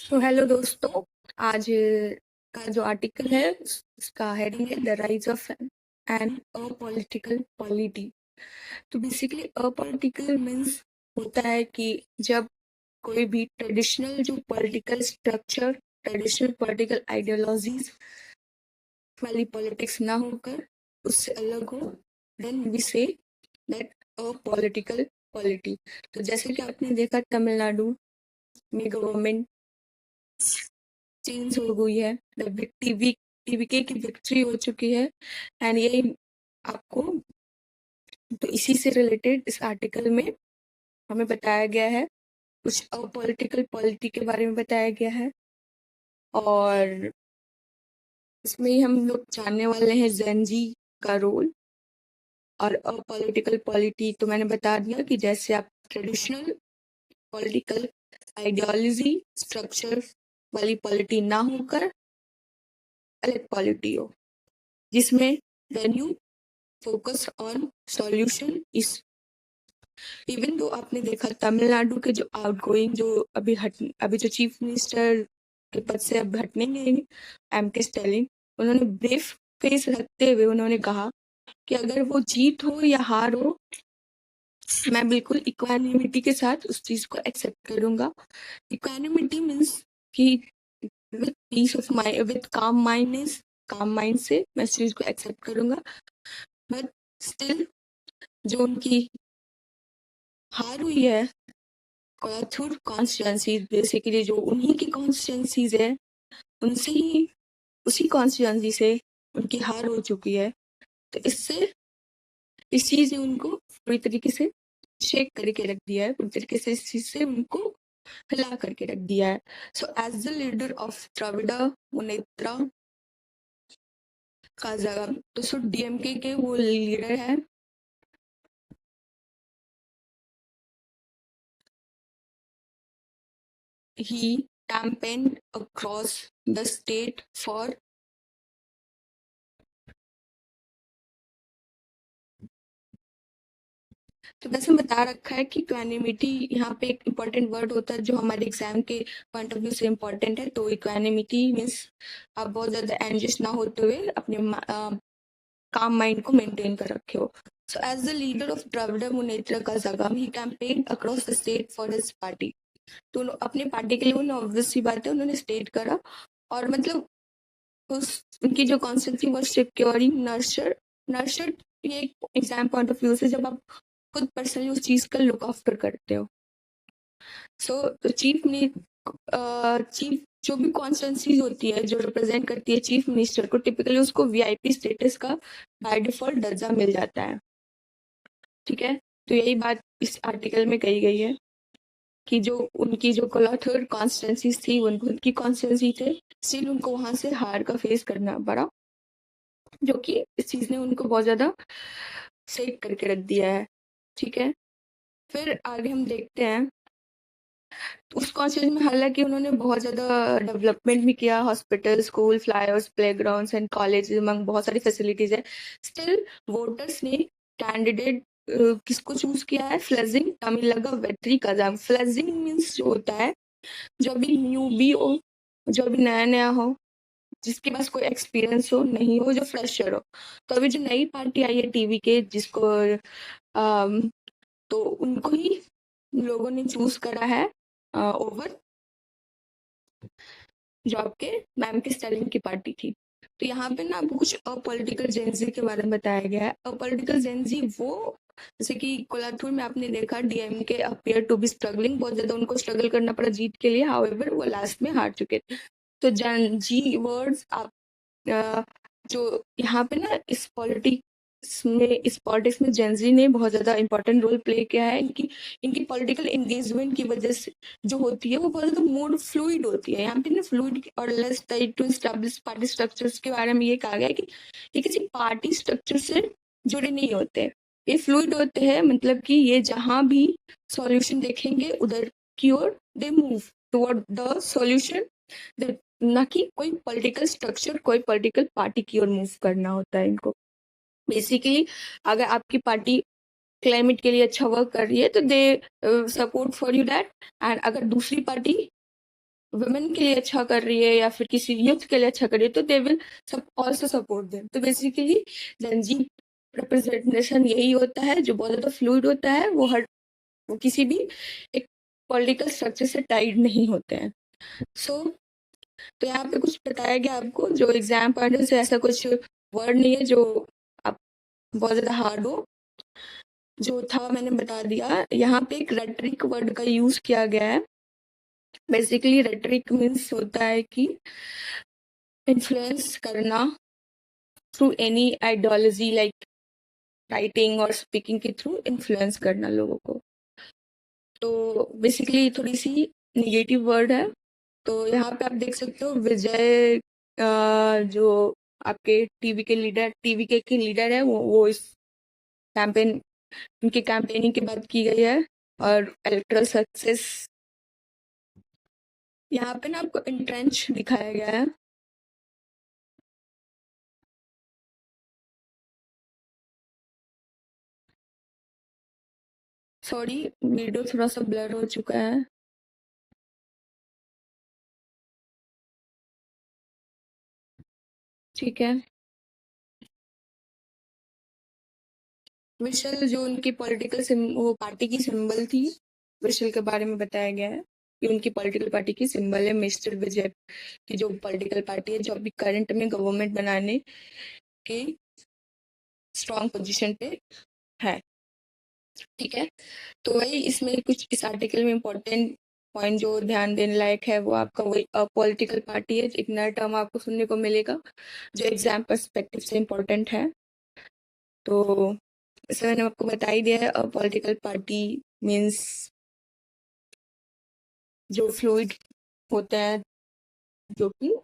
तो हेलो दोस्तों। आज का जो आर्टिकल है उसका हेडिंग है the rise of an apolitical polity. तो बेसिकली अपॉलिटिकल मीन्स होता है कि जब कोई भी ट्रेडिशनल जो political structure, traditional political ideologies वाली पॉलिटिक्स ना होकर उससे अलग हो, then we say that a political polity. तो जैसे कि आपने देखा तमिलनाडु में गवर्नमेंट चेंज हो गई है, टीवीके की विक्ट्री हो चुकी है। एंड ये आपको तो इसी से रिलेटेड इस आर्टिकल में हमें बताया गया है, कुछ पॉलिटिकल पॉलिटी के बारे में बताया गया है। और इसमें ही हम लोग जानने वाले हैं जेनजी का रोल। और पॉलिटिकल पॉलिटी तो मैंने बता दिया कि जैसे आप ट्रेडिशनल पॉलिटिकल आइडियोलॉजी स्ट्रक्चर वाली पॉलिटी ना होकर अलग पॉलिटी हो, जिसमें then you focus on solution is. Even तो आपने देखा तमिलनाडु के जो आउटगोइंग जो अभी जो चीफ मिनिस्टर के पद से अब हटने एम के स्टालिन, उन्होंने ब्रेव फेस रखते हुए उन्होंने कहा कि अगर वो जीत हो या हार हो, मैं बिल्कुल इक्वानिमिटी के साथ उस चीज को एक्सेप्ट करूंगा। इक्वानिमिटी मीन्स कि with piece of mind, with काम माइंड से मैं इस चीज को एक्सेप्ट करूंगा। बट स्टिल जो उनकी हार हुई है कोयथुर कॉन्स्टिट्यूंसी, बेसिकली जो उन्हीं की कॉन्स्टिट्यूंसीज है, उनसे ही उसी कॉन्स्टिट्यूंसी से उनकी हार हो चुकी है। तो इससे इस चीज ने उनको पूरी तरीके से शेक करके रख दिया है, पूरी तरीके से इस चीज से उनको हिला करके रख दिया है। So as the leader of Dravida Munnetra का जगह, तो सो डीएमके के वो लीडर है। He campaigned across the state for तो वैसे बता रखा है कि इक्वानिमिटी यहाँ पे एक इम्पॉर्टेंट वर्ड होता है जो हमारे एग्जाम के पॉइंट ऑफ व्यू से इम्पॉर्टेंट है। तो इक्वानिमिटी मीन्स आप बहुत ज्यादा एंजियस ना होते हुए अपने काम माइंड को मेंटेन कर रखे हो। So as the leader of Dravida Munnetra Kazhagam ही campaign across the state for his party. तो अपने पार्टी के लिए उन्होंने ऑब्वियस सी बात है उन्होंने स्टेट करा। और मतलब उस उनकी जो कॉन्स्टेंसी वो सिक्योरिंग नर्चर ये एक एग्जाम पॉइंट ऑफ व्यू से जब आप खुद पर्सनली उस चीज का लुक आफ्टर करते हो। सो चीफ जो भी कॉन्स्टेंसीज होती है जो रिप्रेजेंट करती है चीफ मिनिस्टर को, टिपिकली उसको वीआईपी स्टेटस का बाय डिफॉल्ट दर्जा मिल जाता है। ठीक है, तो यही बात इस आर्टिकल में कही गई है कि जो उनकी जो कोलाथर कॉन्स्टेंसीज थी उनकी कॉन्स्टेंसी थे, स्टिल उनको वहां से हार का फेस करना पड़ा, जो कि इस चीज ने उनको बहुत ज्यादा सेट करके रख दिया है। ठीक है, फिर आगे हम देखते हैं उस कॉन्स्टिट्यूशन में। हालांकि उन्होंने बहुत ज्यादा डेवलपमेंट भी किया, hospital, school, flyovers, playgrounds and college, among बहुत सारी फैसिलिटीज है। स्टिल वोटर्स ने कैंडिडेट किसको चूज किया है? Fledging Tamilaga Vettri Kazhagam. Fledging means जो होता है जो अभी न्यू भी हो, जो अभी नया नया हो, जिसके पास कोई एक्सपीरियंस हो नहीं हो, जो फ्रेशर हो। तो अभी जो नई पार्टी आई है टीवी के, जिसको तो उनको ही लोगों ने चूज करा है ओवर जो आपके मैम के स्टालिन की पार्टी थी। तो यहाँ पे ना आपको कुछ अपॉलिटिकल जेंजी के बारे में बताया गया है। अपॉलिटिकल जेंजी वो, जैसे कि कोलाथुर में आपने देखा DMK appear to be struggling, बहुत ज्यादा उनको स्ट्रगल करना पड़ा जीत के लिए, हाउएवर वो लास्ट में हार चुके थे। तो जेंजी वर्ड्स आप जो यहाँ पे ना इस पॉलिटिक्स में जेंजी ने बहुत ज्यादा इंपॉर्टेंट रोल प्ले किया है। इनकी इनकी पॉलिटिकल एंगेजमेंट की वजह से जो होती है वो बहुत ज्यादा मोर फ्लूइड होती है। यहाँ पे ना फ्लूइड और less tied to establish party structures के बारे में ये कहा गया है कि ये किसी पार्टी स्ट्रक्चर से जुड़े नहीं होते, ये फ्लूइड होते हैं। मतलब कि ये जहां भी सॉल्यूशन देखेंगे उधर की ओर they move toward the solution, ना कि कोई पॉलिटिकल स्ट्रक्चर, कोई पॉलिटिकल पार्टी की ओर मूव करना होता है इनको। बेसिकली अगर आपकी पार्टी क्लाइमेट के लिए अच्छा वर्क कर रही है तो they support for you that. And अगर दूसरी पार्टी वुमेन के लिए अच्छा कर रही है या फिर किसी यूथ के लिए अच्छा कर रही है, तो दे विल सब आल्सो सपोर्ट देम। तो बेसिकली जेनजी रिप्रेजेंटेशन यही होता है, जो बहुत ज़्यादा फ्लूइड होता है, वो किसी भी एक पॉलिटिकल स्ट्रक्चर से टाइड नहीं होते हैं। सो तो यहाँ पे कुछ बताया गया आपको, जो एग्जाम पॉइंट से ऐसा कुछ वर्ड नहीं है जो आप बहुत ज़्यादा हार्ड हो। जो था मैंने बता दिया। यहाँ पे एक रेटरिक वर्ड का यूज़ किया गया है। बेसिकली रेटरिक मीन्स होता है कि इन्फ्लुएंस करना through any ideology, like writing और स्पीकिंग के थ्रू इन्फ्लुएंस करना लोगों को। तो बेसिकली थोड़ी सी निगेटिव वर्ड है। तो यहाँ पे आप देख सकते हो विजय जो आपके टीवी के लीडर है, वो इस कैंपेन उनकी कैंपेनिंग की बात की गई है। और इलेक्ट्रल सक्सेस यहाँ पे ना आपको इंट्रेंच दिखाया गया है। सॉरी, वीडियो थोड़ा सा ब्लर हो चुका है। ठीक है। विशल जो उनकी वो पार्टी की सिंबल थी, विशल के बारे में बताया गया है कि उनकी पॉलिटिकल पार्टी की सिंबल है मिस्टर विजय की, जो पॉलिटिकल पार्टी है जो अभी करंट में गवर्नमेंट बनाने के स्ट्रॉन्ग पोजीशन पे है। ठीक है। तो वही इसमें कुछ इस आर्टिकल में इम्पोर्टेंट पॉइंट जो ध्यान देने लायक है वो आपका वही पॉलिटिकल पार्टी है। एक नया टर्म आपको सुनने को मिलेगा जो एग्जाम पर्सपेक्टिव से इम्पोर्टेंट है। तो जैसे मैंने आपको बता ही दिया है, पॉलिटिकल पार्टी मीन्स जो फ्लूइड होता है, जो कि